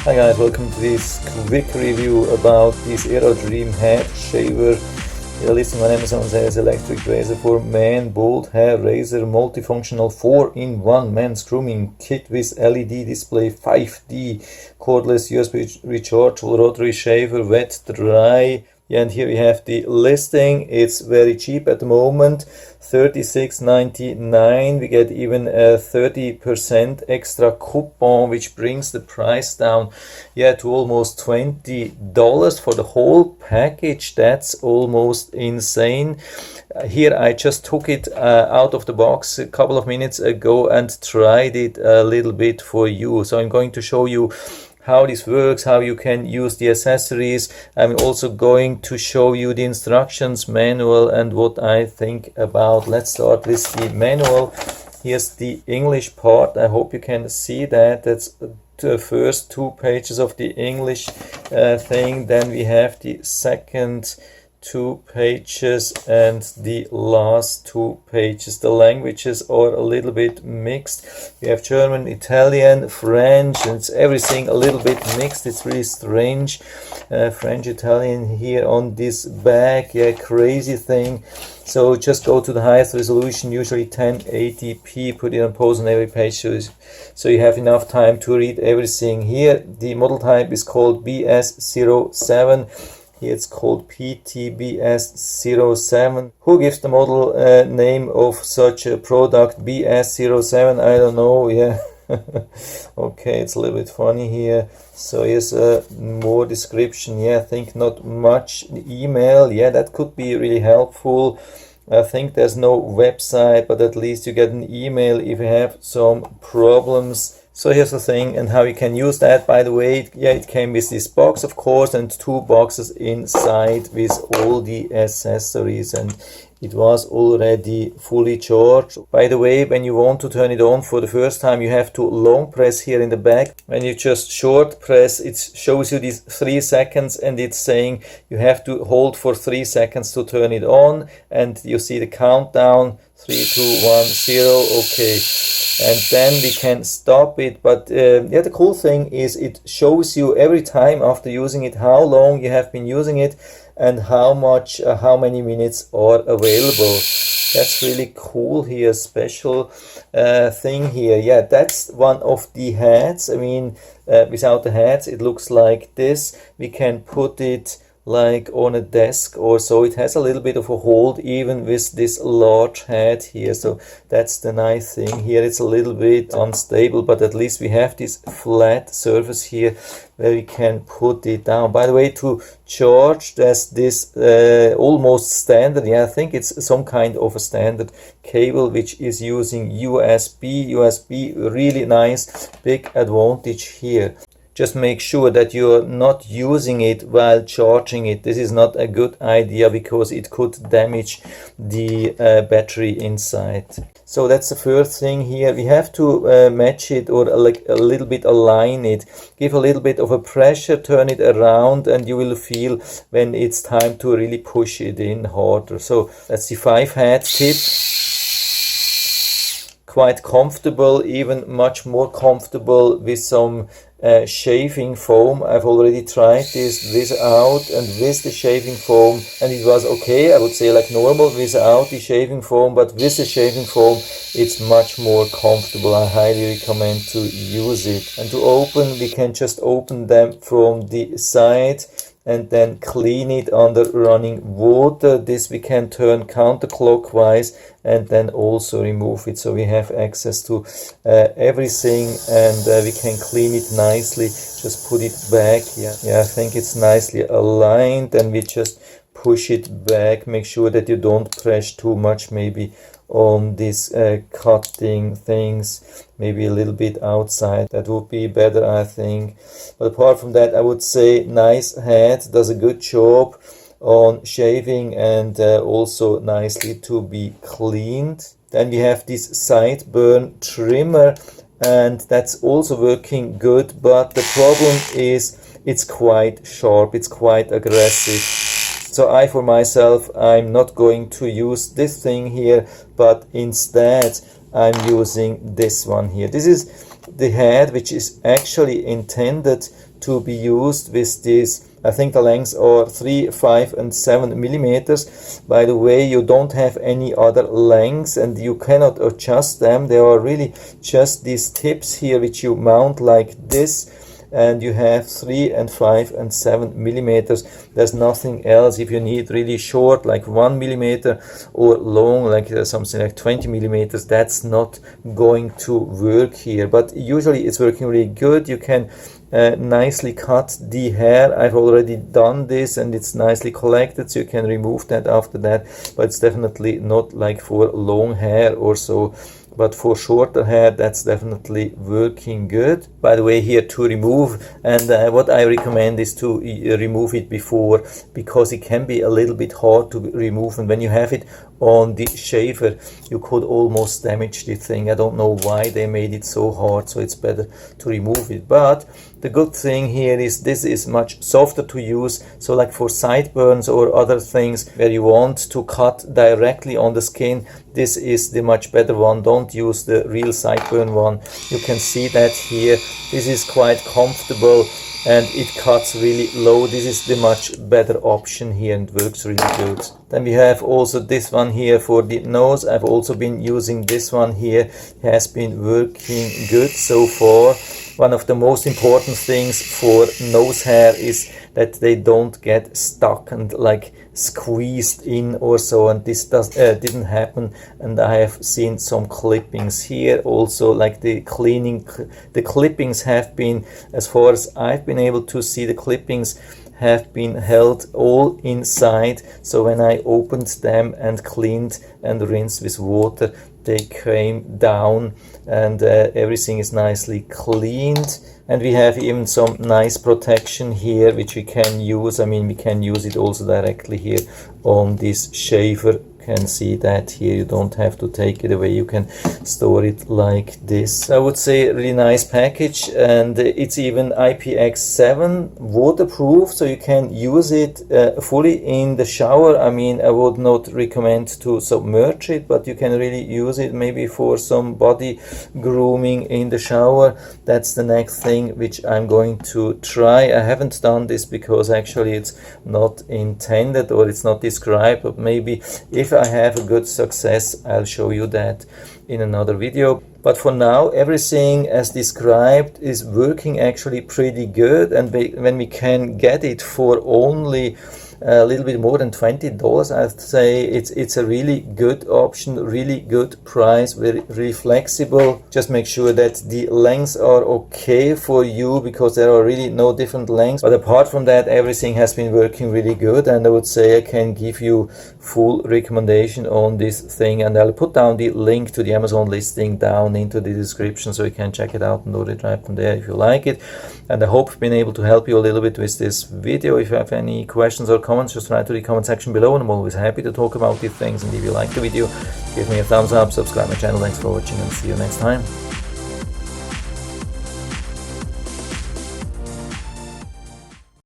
Hi guys, welcome to this quick review about this ERADREAM head shaver. You're listing on Amazon as electric razor for men, bald hair razor, multifunctional 4-in-1 men's grooming kit with LED display, 5D, cordless USB rechargeable rotary shaver, wet, dry. Yeah, and here we have the listing. It's very cheap at the moment, $36.99. We get even a 30% extra coupon, which brings the price down, yeah, to almost $20 for the whole package. That's almost insane. Here I just took it out of the box a couple of minutes ago and tried it a little bit for you. So I'm going to show you how this works, how you can use the accessories. I'm also going to show you the instructions manual and what I think about. Let's start with the manual. Here's the English part. I hope you can see that. That's the first 2 pages of the English thing. Then we have the second 2 pages and the last 2 pages. The languages are a little bit mixed. We have German, Italian, French, and it's everything a little bit mixed. It's really strange. French, Italian here on this back. Yeah, crazy thing. So just go to the highest resolution, usually 1080p, put it on pause on every page so you have enough time to read everything. Here the model type is called BS07. Here it's called PT-BS07. Who gives the model name of such a product? BS07? I don't know. Yeah. Okay, it's a little bit funny here. So here's more description. Yeah, I think not much. Email. Yeah, that could be really helpful. I think there's no website, but at least you get an email if you have some problems. So here's the thing and how you can use that. By the way, yeah, it came with this box, of course, and 2 boxes inside with all the accessories, and it was already fully charged. By the way, when you want to turn it on for the first time, you have to long press here in the back. When you just short press, it shows you these 3 seconds, and it's saying you have to hold for 3 seconds to turn it on, and you see the countdown, 3, 2, 1, 0, okay. And then we can stop it. But yeah, the cool thing is it shows you every time after using it how long you have been using it and how many minutes are available. That's really cool here, special thing here. Yeah, that's one of the hats. I mean, without the hats it looks like this. We can put it like on a desk or so. It has a little bit of a hold even with this large head here, so that's the nice thing. Here it's a little bit unstable, but at least we have this flat surface here where we can put it down. By the way, to charge, there's this almost standard, yeah, I think it's some kind of a standard cable which is using USB, really nice, big advantage here. Just make sure that you're not using it while charging it. This is not a good idea because it could damage the battery inside. So that's the first thing here. We have to match it or like a little bit align it. Give a little bit of a pressure, turn it around, and you will feel when it's time to really push it in harder. So that's the 5 hat tip. Quite comfortable, even much more comfortable with some shaving foam. I've already tried this without and with the shaving foam, and it was okay. I would say like normal without the shaving foam, but with the shaving foam it's much more comfortable. I highly recommend to use it. And to open, we can just open them from the side and then clean it under running water. This we can turn counterclockwise and then also remove it, so we have access to everything, and we can clean it nicely. Just put it back. Yeah, I think it's nicely aligned, and we just push it back. Make sure that you don't press too much maybe on these cutting things, maybe a little bit outside. That would be better, I think. But apart from that, I would say nice hat, does a good job on shaving, and also nicely to be cleaned. Then we have this sideburn trimmer, and that's also working good, but the problem is it's quite sharp, it's quite aggressive. So I, for myself, I'm not going to use this thing here, but instead I'm using this one here. This is the head which is actually intended to be used with this. I think the lengths are 3, 5 and 7 millimeters. By the way, you don't have any other lengths and you cannot adjust them. There are really just these tips here which you mount like this, and you have 3 and 5 and 7 millimeters. There's nothing else. If you need really short, like 1 millimeter, or long, like something like 20 millimeters, that's not going to work here. But usually it's working really good. You can nicely cut the hair. I've already done this and it's nicely collected, so you can remove that after that, but it's definitely not like for long hair or so. But for shorter hair, that's definitely working good. By the way, here to remove, and what I recommend is to remove it before, because it can be a little bit hard to remove, and when you have it on the shaver, you could almost damage the thing. I don't know why they made it so hard, so it's better to remove it. But the good thing here is this is much softer to use, so like for sideburns or other things where you want to cut directly on the skin, this is the much better one. Don't use the real sideburn one. You can see that here. This is quite comfortable and it cuts really low. This is the much better option here and works really good. Then we have also this one here for the nose. I've also been using this one here. It has been working good so far. One of the most important things for nose hair is that they don't get stuck and like squeezed in or so, and this didn't happen. And I have seen some clippings here also, like the clippings have been, as far as I've been able to see, the clippings have been held all inside. So when I opened them and cleaned and rinsed with water, they came down and everything is nicely cleaned. And we have even some nice protection here which we can use. I mean, we can use it also directly here on this shaver. Can see that here, you don't have to take it away, you can store it like this. I would say really nice package, and it's even IPX7 waterproof, so you can use it fully in the shower. I mean, I would not recommend to submerge it, but you can really use it maybe for some body grooming in the shower. That's the next thing which I'm going to try. I haven't done this because actually it's not intended or it's not described, but maybe if I have a good success, I'll show you that in another video. But for now, everything as described is working actually pretty good, and when we can get it for only a little bit more than $20, I'd say it's a really good option, really good price, really flexible. Just make sure that the lengths are okay for you, because there are really no different lengths. But apart from that, everything has been working really good, and I would say I can give you full recommendation on this thing, and I'll put down the link to the Amazon listing down into the description, so you can check it out and order it right from there if you like it. And I hope I've been able to help you a little bit with this video. If you have any questions or comments, just write to the comment section below, and I'm always happy to talk about these things. And if you like the video, give me a thumbs up, subscribe my channel. Thanks for watching, and see you next time.